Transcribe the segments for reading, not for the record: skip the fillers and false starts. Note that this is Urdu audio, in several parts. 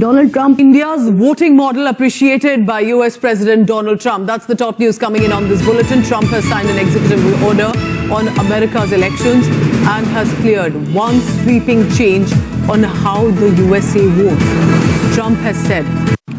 Donald Trump. India's voting model appreciated by US President Donald Trump. That's the top news coming in on this bulletin. Trump has signed an executive order on America's elections and has cleared one sweeping change on how the USA votes. Trump has said.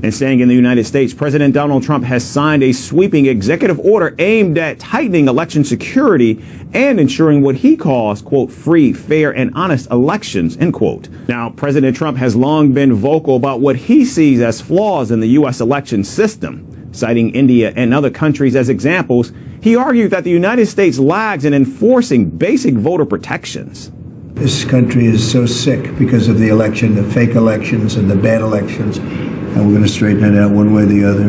And staying in the United States, President Donald Trump has signed a sweeping executive order aimed at tightening election security and ensuring what he calls, quote, free, fair, and honest elections, end quote. Now, President Trump has long been vocal about what he sees as flaws in the U.S. election system. Citing India and other countries as examples, he argued that the United States lags in enforcing basic voter protections. This country is so sick because of the election, the fake elections and the bad elections. And we're going to straighten it out one way or the other.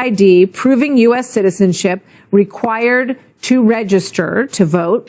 ID proving US citizenship required to register to vote.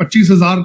25,000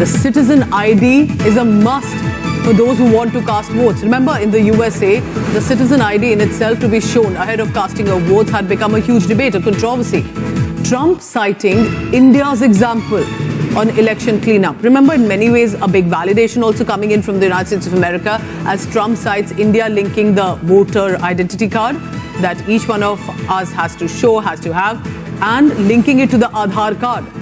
The citizen ID is a must for those who want to cast votes. Remember, in the USA, the citizen ID in itself to be shown ahead of casting a vote had become a huge debate, a controversy. Trump citing India's example on election cleanup. Remember, in many ways, a big validation also coming in from the United States of America as Trump cites India linking the voter identity card that each one of us has to show, has to have, and linking it to the Aadhaar card.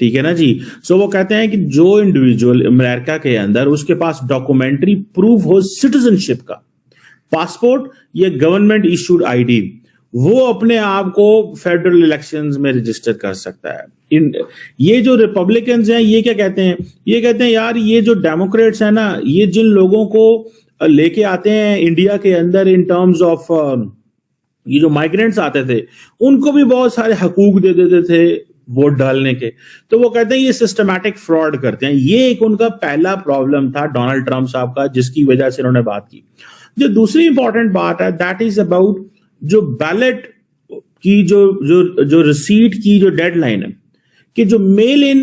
ٹھیک ہے نا جی. سو وہ کہتے ہیں کہ جو انڈیویجول امریکہ کے اندر اس کے پاس ڈاکومنٹری پروف ہو سٹیزن شپ کا، پاسپورٹ یا گورنمنٹ ایشوڈ آئی ڈی، وہ اپنے آپ کو فیڈرل الیکشنز میں رجسٹر کر سکتا ہے. یہ جو ریپبلکنز ہیں یہ کیا کہتے ہیں؟ یہ کہتے ہیں یار یہ جو ڈیموکریٹس ہیں نا، یہ جن لوگوں کو لے کے آتے ہیں انڈیا کے اندر ان ٹرمز آف یہ جو مائیگرینٹس آتے تھے ان کو بھی بہت سارے حقوق دے دیتے تھے ووٹ ڈالنے کے. تو وہ کہتے ہیں یہ سسٹمیٹک فراڈ کرتے ہیں. یہ ایک ان کا پہلا پرابلم تھا ڈونلڈ ٹرمپ صاحب کا، جس کی وجہ سے انہوں نے بات کی. جو دوسری امپورٹنٹ بات ہے دیٹ از اباؤٹ جو بیلٹ کی جو ریسیٹ کی جو ڈیڈ لائن ہے، کہ جو میل ان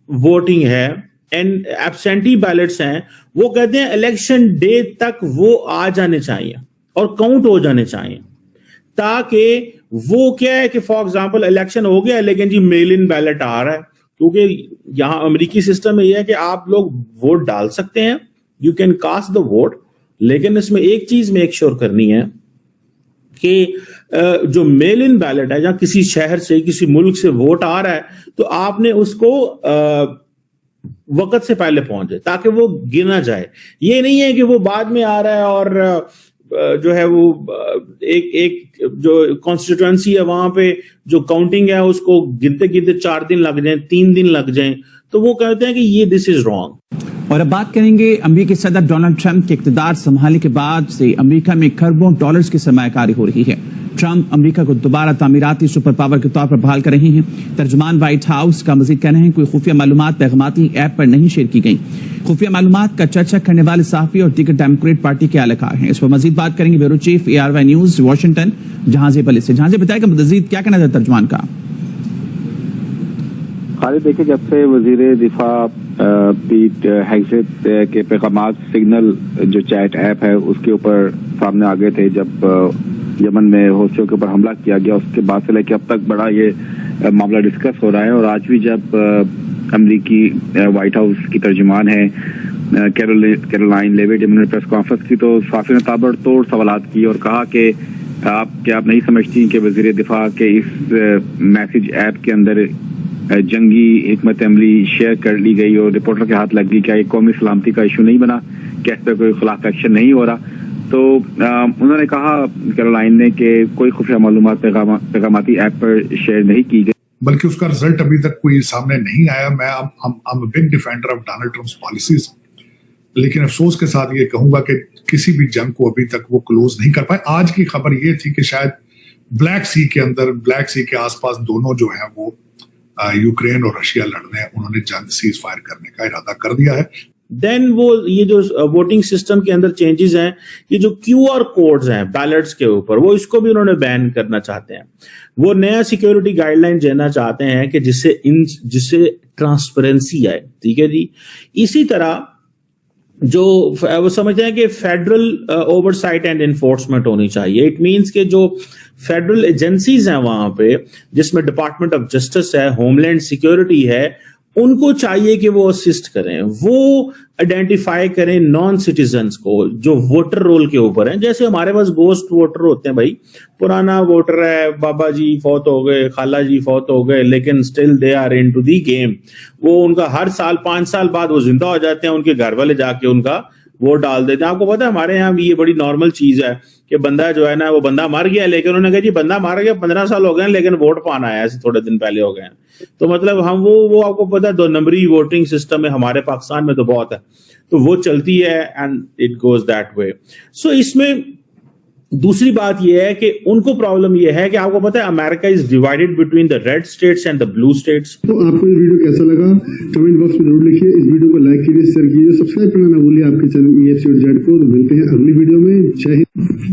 ووٹنگ ہے اینڈ ایبسینٹی بیلٹس ہیں، وہ کہتے ہیں الیکشن ڈے تک وہ آ جانے چاہیے اور کاؤنٹ ہو جانے چاہیے، تاکہ وہ کیا ہے کہ فار ایگزامپل الیکشن ہو گیا لیکن جی میل ان بیلٹ آ رہا ہے. کیونکہ یہاں امریکی سسٹم میں یہ ہے کہ آپ لوگ ووٹ ڈال سکتے ہیں، you can cost the vote, لیکن اس میں ایک چیز میک شور کرنی ہے کہ جو میل ان بیلٹ ہے، یا کسی شہر سے کسی ملک سے ووٹ آ رہا ہے تو آپ نے اس کو وقت سے پہلے پہنچے تاکہ وہ گنا جائے. یہ نہیں ہے کہ وہ بعد میں آ رہا ہے اور جو ہے وہ ایک جو کانسٹیٹوئنسی ہے وہاں پہ جو کاؤنٹنگ ہے اس کو گنتے گنتے 4 دن لگ جائیں، 3 دن لگ جائیں. تو وہ کہتے ہیں کہ یہ دس از رانگ. اور اب بات کریں گے امریکی صدر ڈونلڈ ٹرمپ کے اقتدار سنبھالنے کے بعد سے امریکہ میں کھربوں ڈالرز کی سرمایہ کاری ہو رہی ہے. ٹرمپ امریکہ کو دوبارہ تعمیراتی سپر پاور کے طور پر بحال کر رہے ہیں. ترجمان وائٹ ہاؤس کا مزید کہنا ہے کوئی خفیہ معلومات پیغاماتی ایپ پر نہیں شیئر کی گئیں. خفیہ معلومات کا چرچا کرنے والے صحافی اور دیگر ڈیموکریٹ پارٹی کے اہلکار ہیں. اس پر مزید بات کریں گے bureau chief ARY news Washington جہاں بلی سے. جہاں بتائے گا مزید کیا کہنا تھا ترجمان کا. خالد دیکھیں، جب سے وزیر دفاع پیٹ ہیگسیت کے پیغامات سگنل جو چیٹ ایپ ہے اس کے اوپر سامنے آ گئے تھے جب یمن میں حوثیوں کے اوپر حملہ کیا گیا، اس کے بعد سے لے کے اب تک بڑا یہ معاملہ ڈسکس ہو رہا ہے. اور آج بھی جب امریکی وائٹ ہاؤس کی ترجمان ہے کیرولائن لیوٹ جب انہوں نے پریس کانفرنس کی تو صحافیوں نے تابڑ توڑ سوالات کی اور کہا کہ آپ نہیں سمجھتی کہ وزیر دفاع کے اس میسج ایپ کے اندر جنگی حکمت عملی شیئر کر لی گئی اور رپورٹر کے ہاتھ لگ گئی، کیا یہ قومی سلامتی کا ایشو نہیں بنا، کیا اس پہ کوئی خلاف ایکشن نہیں ہو رہا. تو انہوں نے کہا کیرولائن نے کہ کوئی خفیہ معلومات پیغاماتی ایپ پر شیئر نہیں کی گئی، بلکہ اس کا رزلٹ ابھی تک کوئی سامنے نہیں آیا. میں big defender of Donald Trump's policies, لیکن افسوس کے ساتھ یہ کہوں گا کہ کسی بھی جنگ کو ابھی تک وہ کلوز نہیں کر پائے. آج کی خبر یہ تھی کہ شاید بلیک سی کے اندر، بلیک سی کے آس پاس دونوں جو ہیں وہ یوکرین اور رشیا لڑنے، انہوں نے جنگ سیز فائر کرنے کا ارادہ کر دیا ہے. دین وہ یہ جو ووٹنگ سسٹم کے اندر چینجز ہیں، یہ جو QR کوڈز ہیں بیلٹس کے اوپر، وہ اس کو بھی انہوں نے بین کرنا چاہتے ہیں. وہ نیا سیکیورٹی گائیڈ لائن دینا چاہتے ہیں کہ جس سے ٹرانسپیرنسی آئے. ٹھیک ہے جی. اسی طرح جو وہ سمجھتے ہیں کہ federal oversight and enforcement ہونی چاہیے. اٹ مینس کہ جو فیڈرل ایجنسیز ہیں وہاں پہ، جس میں ڈپارٹمنٹ آف جسٹس ہے، ہوم لینڈ سیکیورٹی ہے، ان کو چاہیے کہ وہ اسسٹ کریں، وہ آئیڈینٹیفائی کریں نان سٹیزنز کو جو ووٹر رول کے اوپر ہیں. جیسے ہمارے پاس گوسٹ ووٹر ہوتے ہیں، بھائی پرانا ووٹر ہے، بابا جی فوت ہو گئے، خالہ جی فوت ہو گئے، لیکن still they are in to the game. وہ ان کا ہر سال 5 سال بعد وہ زندہ ہو جاتے ہیں، ان کے گھر والے جا کے ان کا ووٹ ڈال دیتے ہیں. آپ کو پتا ہے ہمارے یہاں بھی یہ بڑی نارمل چیز ہے کہ بندہ جو ہے نا وہ بندہ مر گیا، لیکن انہوں نے کہا جی بندہ مر گیا 15 سال ہو گئے لیکن ووٹ پانا ہے ایسے تھوڑے دن پہلے ہو گئے ہیں. تو مطلب ہم وہ آپ کو پتا ہے 2 نمبری ووٹنگ سسٹم ہے ہمارے پاکستان میں تو بہت ہے، تو وہ چلتی ہے and it goes that way. So اس میں دوسری بات یہ ہے کہ ان کو پرابلم یہ ہے کہ آپ کو پتا ہے America is divided between the red states and the blue states. تو آپ کو یہ ویڈیو کیسا لگا کمنٹ باکس میں ضرور لکھیے. اس ویڈیو کو لائک کیجیے، شیئر کیجیے، سبسکرائب کرنا نہ بھولیے آپ کے چینل EFC اور Z کو. ملتے ہیں اگلی ویڈیو میں. جے ہند.